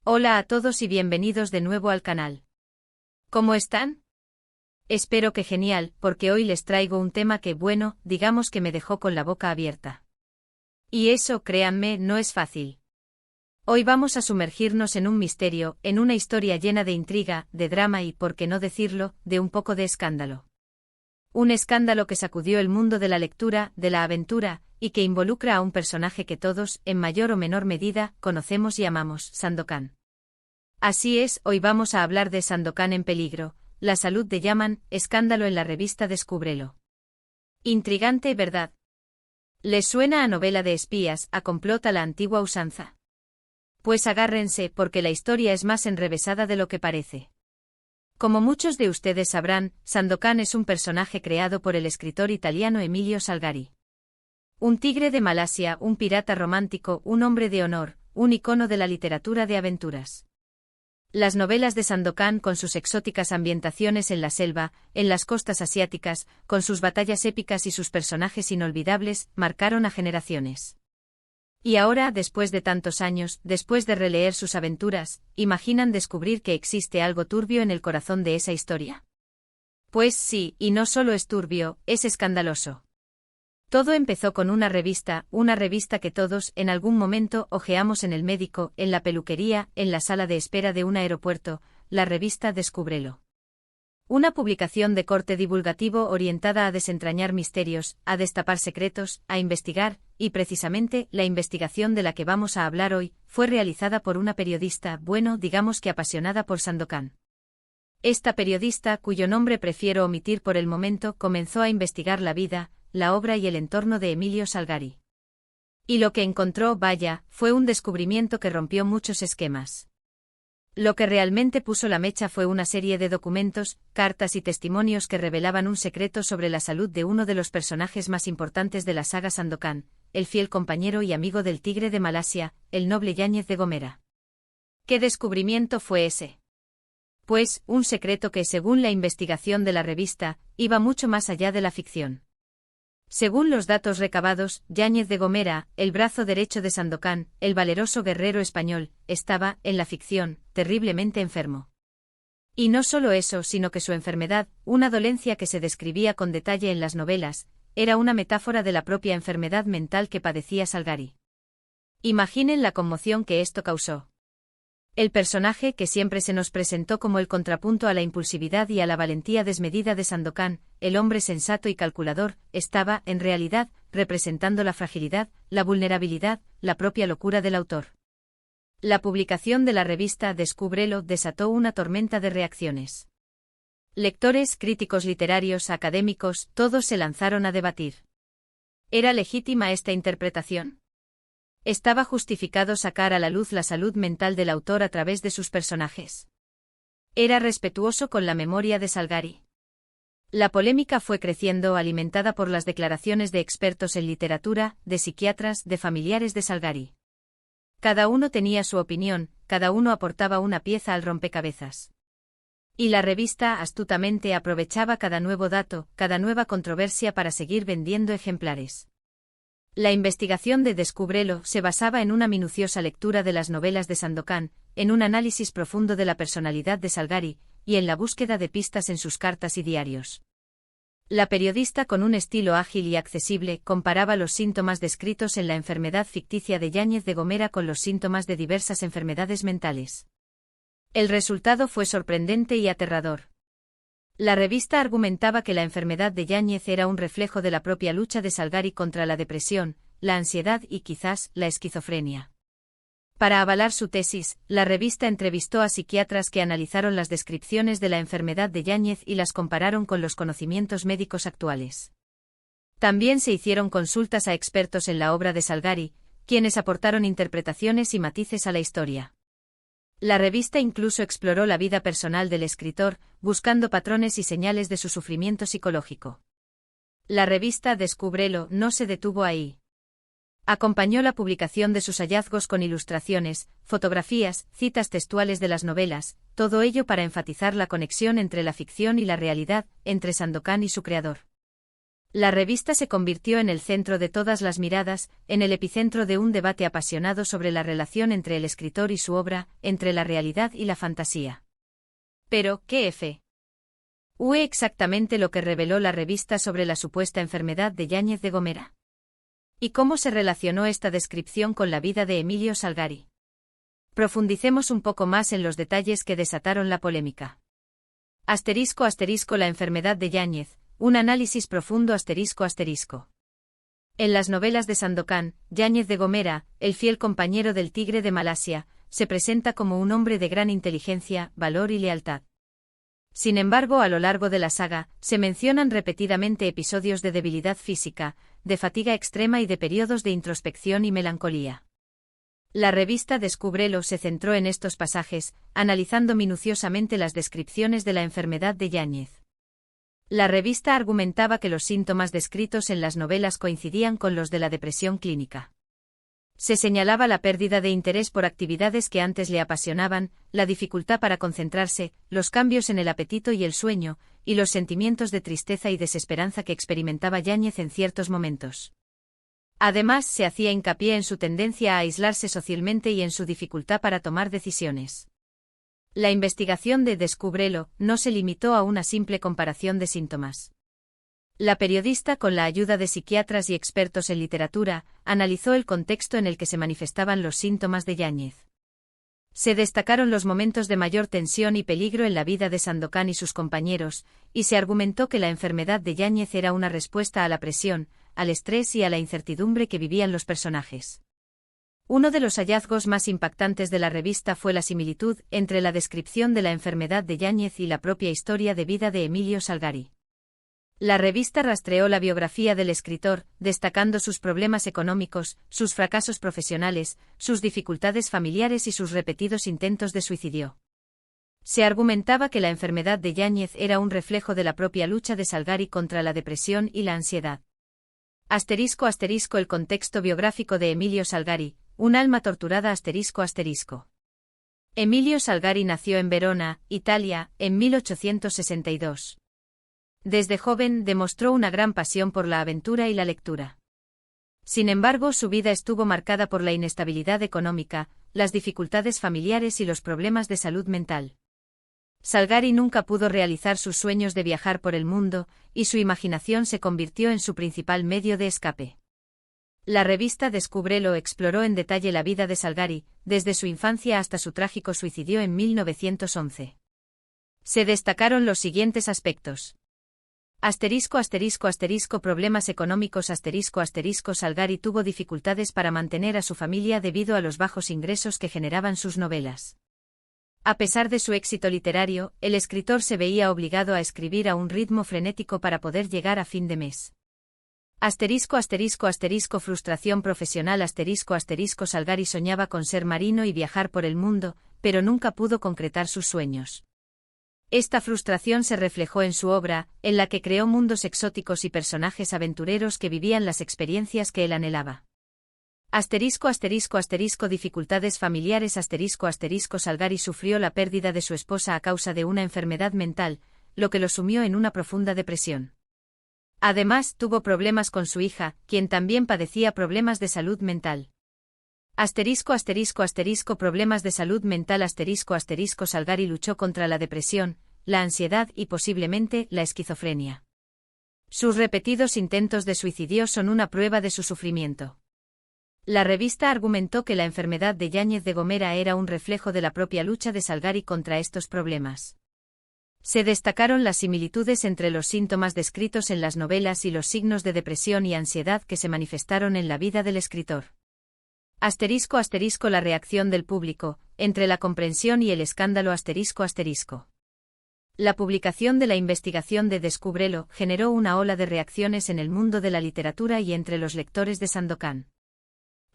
Hola a todos y bienvenidos de nuevo al canal. ¿Cómo están? Espero que genial, porque hoy les traigo un tema que, bueno, digamos que me dejó con la boca abierta. Y eso, créanme, no es fácil. Hoy vamos a sumergirnos en un misterio, en una historia llena de intriga, de drama y, por qué no decirlo, de un poco de escándalo. Un escándalo que sacudió el mundo de la lectura, de la aventura, y que involucra a un personaje que todos, en mayor o menor medida, conocemos y amamos, Sandokan. Así es, hoy vamos a hablar de Sandokan en peligro, la salud de Yaman, escándalo en la revista Descúbrelo. Intrigante, ¿verdad? ¿Les suena a novela de espías, a complot a la antigua usanza? Pues agárrense, porque la historia es más enrevesada de lo que parece. Como muchos de ustedes sabrán, Sandokan es un personaje creado por el escritor italiano Emilio Salgari. Un tigre de Malasia, un pirata romántico, un hombre de honor, un icono de la literatura de aventuras. Las novelas de Sandokan, con sus exóticas ambientaciones en la selva, en las costas asiáticas, con sus batallas épicas y sus personajes inolvidables, marcaron a generaciones. Y ahora, después de tantos años, después de releer sus aventuras, ¿imaginan descubrir que existe algo turbio en el corazón de esa historia? Pues sí, y no solo es turbio, es escandaloso. Todo empezó con una revista que todos, en algún momento, hojeamos en el médico, en la peluquería, en la sala de espera de un aeropuerto, la revista Descúbrelo. Una publicación de corte divulgativo orientada a desentrañar misterios, a destapar secretos, a investigar, y precisamente, la investigación de la que vamos a hablar hoy, fue realizada por una periodista, bueno, digamos que apasionada por Sandokan. Esta periodista, cuyo nombre prefiero omitir por el momento, comenzó a investigar la vida, la obra y el entorno de Emilio Salgari. Y lo que encontró, vaya, fue un descubrimiento que rompió muchos esquemas. Lo que realmente puso la mecha fue una serie de documentos, cartas y testimonios que revelaban un secreto sobre la salud de uno de los personajes más importantes de la saga Sandokan, el fiel compañero y amigo del tigre de Malasia, el noble Yáñez de Gomera. ¿Qué descubrimiento fue ese? Pues, un secreto que, según la investigación de la revista, iba mucho más allá de la ficción. Según los datos recabados, Yáñez de Gomera, el brazo derecho de Sandokan, el valeroso guerrero español, estaba, en la ficción, terriblemente enfermo. Y no solo eso, sino que su enfermedad, una dolencia que se describía con detalle en las novelas, era una metáfora de la propia enfermedad mental que padecía Salgari. Imaginen la conmoción que esto causó. El personaje que siempre se nos presentó como el contrapunto a la impulsividad y a la valentía desmedida de Sandokan, el hombre sensato y calculador, estaba, en realidad, representando la fragilidad, la vulnerabilidad, la propia locura del autor. La publicación de la revista Descúbrelo desató una tormenta de reacciones. Lectores, críticos literarios, académicos, todos se lanzaron a debatir. ¿Era legítima esta interpretación? ¿Estaba justificado sacar a la luz la salud mental del autor a través de sus personajes? ¿Era respetuoso con la memoria de Salgari? La polémica fue creciendo, alimentada por las declaraciones de expertos en literatura, de psiquiatras, de familiares de Salgari. Cada uno tenía su opinión, cada uno aportaba una pieza al rompecabezas. Y la revista astutamente aprovechaba cada nuevo dato, cada nueva controversia para seguir vendiendo ejemplares. La investigación de Descúbrelo se basaba en una minuciosa lectura de las novelas de Sandokan, en un análisis profundo de la personalidad de Salgari, y en la búsqueda de pistas en sus cartas y diarios. La periodista, con un estilo ágil y accesible, comparaba los síntomas descritos en la enfermedad ficticia de Yáñez de Gomera con los síntomas de diversas enfermedades mentales. El resultado fue sorprendente y aterrador. La revista argumentaba que la enfermedad de Yáñez era un reflejo de la propia lucha de Salgari contra la depresión, la ansiedad y quizás la esquizofrenia. Para avalar su tesis, la revista entrevistó a psiquiatras que analizaron las descripciones de la enfermedad de Yáñez y las compararon con los conocimientos médicos actuales. También se hicieron consultas a expertos en la obra de Salgari, quienes aportaron interpretaciones y matices a la historia. La revista incluso exploró la vida personal del escritor, buscando patrones y señales de su sufrimiento psicológico. La revista Descúbrelo no se detuvo ahí. Acompañó la publicación de sus hallazgos con ilustraciones, fotografías, citas textuales de las novelas, todo ello para enfatizar la conexión entre la ficción y la realidad, entre Sandokan y su creador. La revista se convirtió en el centro de todas las miradas, en el epicentro de un debate apasionado sobre la relación entre el escritor y su obra, entre la realidad y la fantasía. Pero, ¿qué fue exactamente lo que reveló la revista sobre la supuesta enfermedad de Yáñez de Gomera? ¿Y cómo se relacionó esta descripción con la vida de Emilio Salgari? Profundicemos un poco más en los detalles que desataron la polémica. *** La enfermedad de Yáñez, un análisis profundo ***. En las novelas de Sandokan, Yáñez de Gomera, el fiel compañero del tigre de Malasia, se presenta como un hombre de gran inteligencia, valor y lealtad. Sin embargo, a lo largo de la saga, se mencionan repetidamente episodios de debilidad física, de fatiga extrema y de periodos de introspección y melancolía. La revista Descúbrelo se centró en estos pasajes, analizando minuciosamente las descripciones de la enfermedad de Yáñez. La revista argumentaba que los síntomas descritos en las novelas coincidían con los de la depresión clínica. Se señalaba la pérdida de interés por actividades que antes le apasionaban, la dificultad para concentrarse, los cambios en el apetito y el sueño, y los sentimientos de tristeza y desesperanza que experimentaba Yáñez en ciertos momentos. Además, se hacía hincapié en su tendencia a aislarse socialmente y en su dificultad para tomar decisiones. La investigación de Descúbrelo no se limitó a una simple comparación de síntomas. La periodista, con la ayuda de psiquiatras y expertos en literatura, analizó el contexto en el que se manifestaban los síntomas de Yáñez. Se destacaron los momentos de mayor tensión y peligro en la vida de Sandokan y sus compañeros, y se argumentó que la enfermedad de Yáñez era una respuesta a la presión, al estrés y a la incertidumbre que vivían los personajes. Uno de los hallazgos más impactantes de la revista fue la similitud entre la descripción de la enfermedad de Yáñez y la propia historia de vida de Emilio Salgari. La revista rastreó la biografía del escritor, destacando sus problemas económicos, sus fracasos profesionales, sus dificultades familiares y sus repetidos intentos de suicidio. Se argumentaba que la enfermedad de Yáñez era un reflejo de la propia lucha de Salgari contra la depresión y la ansiedad. *** El contexto biográfico de Emilio Salgari, un alma torturada ***. Emilio Salgari nació en Verona, Italia, en 1862. Desde joven demostró una gran pasión por la aventura y la lectura. Sin embargo, su vida estuvo marcada por la inestabilidad económica, las dificultades familiares y los problemas de salud mental. Salgari nunca pudo realizar sus sueños de viajar por el mundo, y su imaginación se convirtió en su principal medio de escape. La revista Descúbrelo exploró en detalle la vida de Salgari, desde su infancia hasta su trágico suicidio en 1911. Se destacaron los siguientes aspectos. Problemas económicos Salgari tuvo dificultades para mantener a su familia debido a los bajos ingresos que generaban sus novelas. A pesar de su éxito literario, el escritor se veía obligado a escribir a un ritmo frenético para poder llegar a fin de mes. Frustración profesional Salgari soñaba con ser marino y viajar por el mundo, pero nunca pudo concretar sus sueños. Esta frustración se reflejó en su obra, en la que creó mundos exóticos y personajes aventureros que vivían las experiencias que él anhelaba. Dificultades familiares Salgari sufrió la pérdida de su esposa a causa de una enfermedad mental, lo que lo sumió en una profunda depresión. Además, tuvo problemas con su hija, quien también padecía problemas de salud mental. Problemas de salud mental Salgari luchó contra la depresión, la ansiedad y posiblemente la esquizofrenia. Sus repetidos intentos de suicidio son una prueba de su sufrimiento. La revista argumentó que la enfermedad de Yáñez de Gomera era un reflejo de la propia lucha de Salgari contra estos problemas. Se destacaron las similitudes entre los síntomas descritos en las novelas y los signos de depresión y ansiedad que se manifestaron en la vida del escritor. La reacción del público, entre la comprensión y el escándalo La publicación de la investigación de Descúbrelo generó una ola de reacciones en el mundo de la literatura y entre los lectores de Sandokan.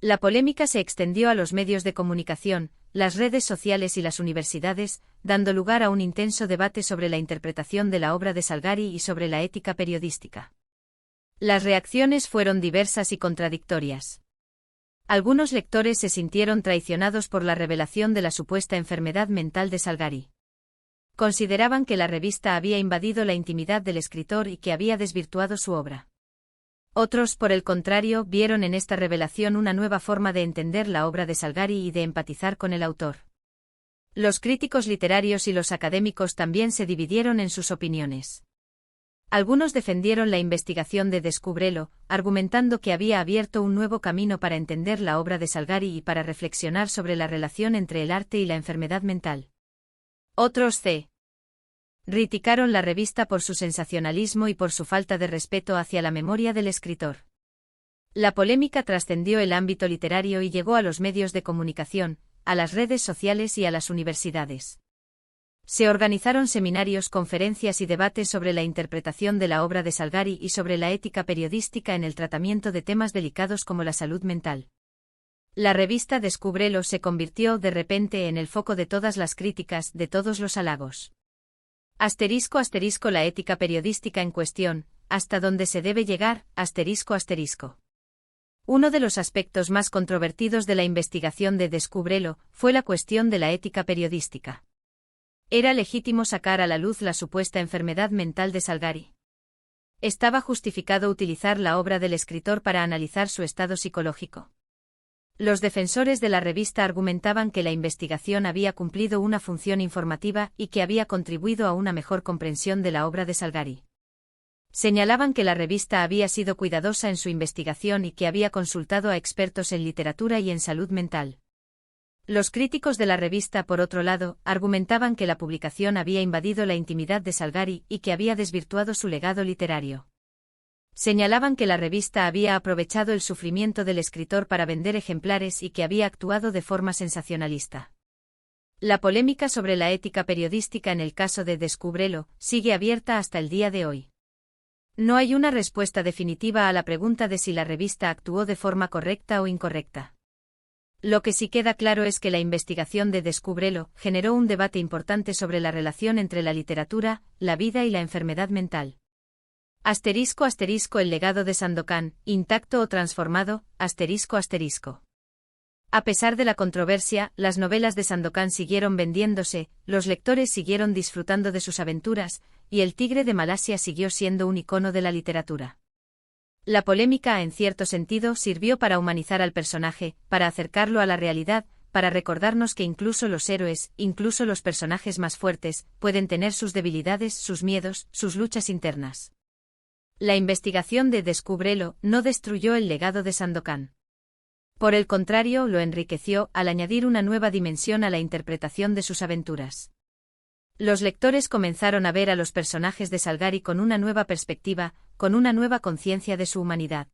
La polémica se extendió a los medios de comunicación, las redes sociales y las universidades, dando lugar a un intenso debate sobre la interpretación de la obra de Salgari y sobre la ética periodística. Las reacciones fueron diversas y contradictorias. Algunos lectores se sintieron traicionados por la revelación de la supuesta enfermedad mental de Salgari. Consideraban que la revista había invadido la intimidad del escritor y que había desvirtuado su obra. Otros, por el contrario, vieron en esta revelación una nueva forma de entender la obra de Salgari y de empatizar con el autor. Los críticos literarios y los académicos también se dividieron en sus opiniones. Algunos defendieron la investigación de Descúbrelo, argumentando que había abierto un nuevo camino para entender la obra de Salgari y para reflexionar sobre la relación entre el arte y la enfermedad mental. Otros criticaron la revista por su sensacionalismo y por su falta de respeto hacia la memoria del escritor. La polémica trascendió el ámbito literario y llegó a los medios de comunicación, a las redes sociales y a las universidades. Se organizaron seminarios, conferencias y debates sobre la interpretación de la obra de Salgari y sobre la ética periodística en el tratamiento de temas delicados como la salud mental. La revista Descúbrelo se convirtió de repente en el foco de todas las críticas, de todos los halagos. *** La ética periodística en cuestión, hasta dónde se debe llegar, ***. Uno de los aspectos más controvertidos de la investigación de Descúbrelo fue la cuestión de la ética periodística. ¿Era legítimo sacar a la luz la supuesta enfermedad mental de Salgari? ¿Estaba justificado utilizar la obra del escritor para analizar su estado psicológico? Los defensores de la revista argumentaban que la investigación había cumplido una función informativa y que había contribuido a una mejor comprensión de la obra de Salgari. Señalaban que la revista había sido cuidadosa en su investigación y que había consultado a expertos en literatura y en salud mental. Los críticos de la revista, por otro lado, argumentaban que la publicación había invadido la intimidad de Salgari y que había desvirtuado su legado literario. Señalaban que la revista había aprovechado el sufrimiento del escritor para vender ejemplares y que había actuado de forma sensacionalista. La polémica sobre la ética periodística en el caso de Descúbrelo sigue abierta hasta el día de hoy. No hay una respuesta definitiva a la pregunta de si la revista actuó de forma correcta o incorrecta. Lo que sí queda claro es que la investigación de Descúbrelo generó un debate importante sobre la relación entre la literatura, la vida y la enfermedad mental. *** El legado de Sandokan, intacto o transformado, ***. A pesar de la controversia, las novelas de Sandokan siguieron vendiéndose, los lectores siguieron disfrutando de sus aventuras, y el tigre de Malasia siguió siendo un icono de la literatura. La polémica, en cierto sentido, sirvió para humanizar al personaje, para acercarlo a la realidad, para recordarnos que incluso los héroes, incluso los personajes más fuertes, pueden tener sus debilidades, sus miedos, sus luchas internas. La investigación de Descúbrelo no destruyó el legado de Sandokan. Por el contrario, lo enriqueció al añadir una nueva dimensión a la interpretación de sus aventuras. Los lectores comenzaron a ver a los personajes de Salgari con una nueva perspectiva, con una nueva conciencia de su humanidad.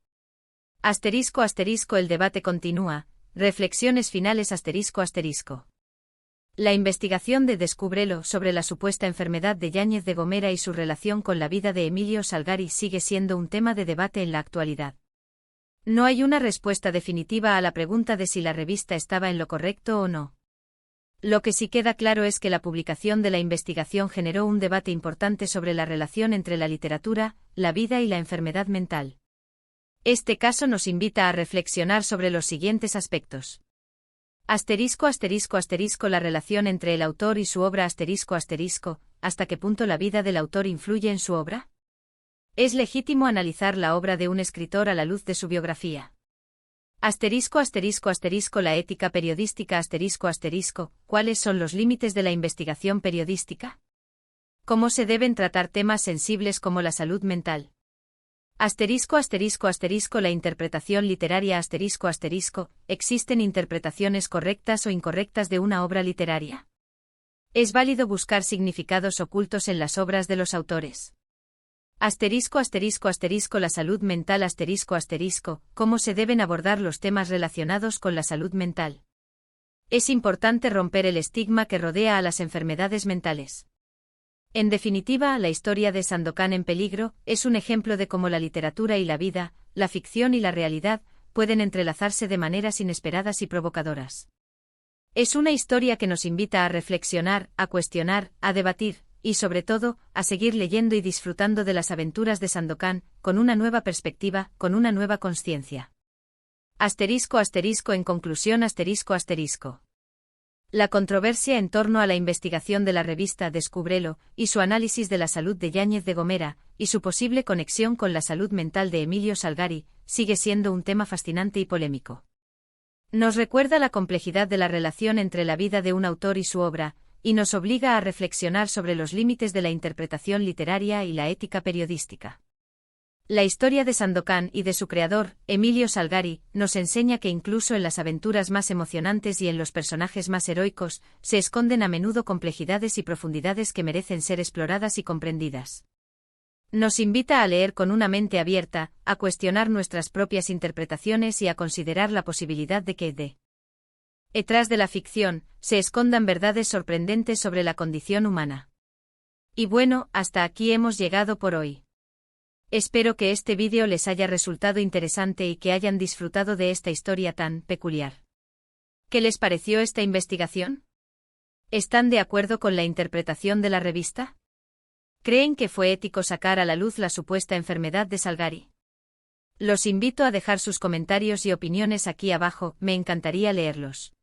*** El debate continúa. Reflexiones finales ***. La investigación de Descúbrelo sobre la supuesta enfermedad de Yáñez de Gomera y su relación con la vida de Emilio Salgari sigue siendo un tema de debate en la actualidad. No hay una respuesta definitiva a la pregunta de si la revista estaba en lo correcto o no. Lo que sí queda claro es que la publicación de la investigación generó un debate importante sobre la relación entre la literatura, la vida y la enfermedad mental. Este caso nos invita a reflexionar sobre los siguientes aspectos. ***. La relación entre el autor y su obra ***. ¿Hasta qué punto la vida del autor influye en su obra? ¿Es legítimo analizar la obra de un escritor a la luz de su biografía? La ética periodística ¿cuáles son los límites de la investigación periodística? ¿Cómo se deben tratar temas sensibles como la salud mental? La interpretación literaria ¿existen interpretaciones correctas o incorrectas de una obra literaria? ¿Es válido buscar significados ocultos en las obras de los autores? ***. La salud mental ¿cómo se deben abordar los temas relacionados con la salud mental? Es importante romper el estigma que rodea a las enfermedades mentales. En definitiva, la historia de Sandokan en peligro es un ejemplo de cómo la literatura y la vida, la ficción y la realidad, pueden entrelazarse de maneras inesperadas y provocadoras. Es una historia que nos invita a reflexionar, a cuestionar, a debatir, y sobre todo, a seguir leyendo y disfrutando de las aventuras de Sandokan, con una nueva perspectiva, con una nueva conciencia. ***. En conclusión ***. La controversia en torno a la investigación de la revista Descúbrelo y su análisis de la salud de Yáñez de Gomera y su posible conexión con la salud mental de Emilio Salgari sigue siendo un tema fascinante y polémico. Nos recuerda la complejidad de la relación entre la vida de un autor y su obra, y nos obliga a reflexionar sobre los límites de la interpretación literaria y la ética periodística. La historia de Sandokan y de su creador, Emilio Salgari, nos enseña que incluso en las aventuras más emocionantes y en los personajes más heroicos, se esconden a menudo complejidades y profundidades que merecen ser exploradas y comprendidas. Nos invita a leer con una mente abierta, a cuestionar nuestras propias interpretaciones y a considerar la posibilidad de que detrás de la ficción, se escondan verdades sorprendentes sobre la condición humana. Y bueno, hasta aquí hemos llegado por hoy. Espero que este vídeo les haya resultado interesante y que hayan disfrutado de esta historia tan peculiar. ¿Qué les pareció esta investigación? ¿Están de acuerdo con la interpretación de la revista? ¿Creen que fue ético sacar a la luz la supuesta enfermedad de Salgari? Los invito a dejar sus comentarios y opiniones aquí abajo, me encantaría leerlos.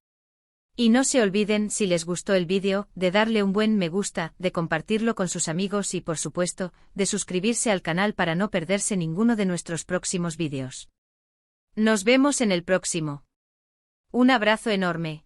Y no se olviden, si les gustó el vídeo, de darle un buen me gusta, de compartirlo con sus amigos y, por supuesto, de suscribirse al canal para no perderse ninguno de nuestros próximos vídeos. Nos vemos en el próximo. Un abrazo enorme.